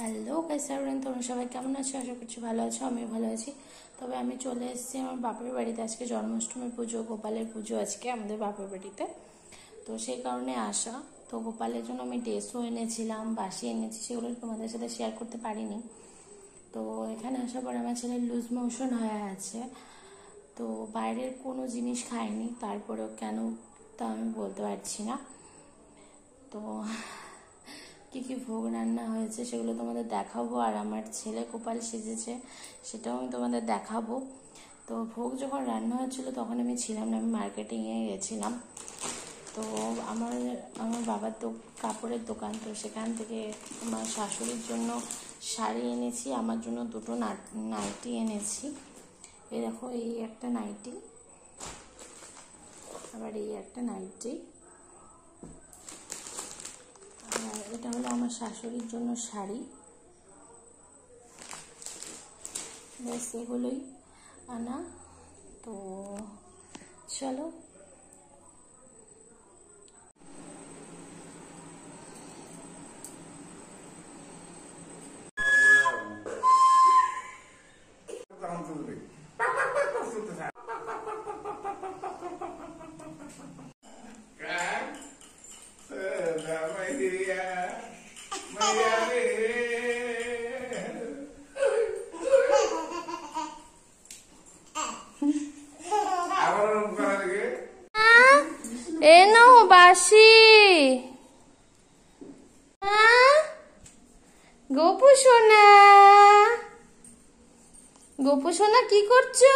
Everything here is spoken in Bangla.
হ্যালো গাইস, তোমরা সবাই কেমন আছো? আশা করছি ভালো আছো। আমি ভালো আছি। তবে আমি চলে এসেছি আমার বাপের বাড়িতে। আজকে জন্মাষ্টমী পুজো, গোপালের পুজো আজকে আমাদের বাপের বাড়িতে। তো সেই কারণে আসা। তো গোপালের জন্য আমি ড্রেসও এনেছিলাম, বাসি এনেছি, সেগুলো তোমাদের সাথে শেয়ার করতে পারিনি। তো এখানে আসার পর আমার ছেলের লুজ মোশন হয়ে আছে। তো বাইরের কোনো জিনিস খায়নি, তারপরেও কেন তা আমি বলতে পারছি না। তো কি কি ভোগ রান্না হয়েছে সেগুলো তোমাদের দেখাবো, আর আমার ছেলে গোপাল সেজেছে সেটাও আমি তোমাদের দেখাবো। তো ভোগ যখন রান্না হচ্ছিল তখন আমি ছিলাম না, আমি মার্কেটিংয়ে গেছিলাম। তো আমার আমার বাবার তো কাপড়ের দোকান, তো সেখান থেকে আমার শাশুড়ির জন্য শাড়ি এনেছি, আমার জন্য দুটো নাইটি এনেছি। এই দেখো, এই একটা নাইটি, আবার এই একটা নাইটি। আর এটা হলো আমার শাশুড়ির জন্য শাড়ি। ব্যাস এগুলোই আনা। তো চলো। এ নাও বাসি। গোপু সোনা, গোপু সোনা কি করছো?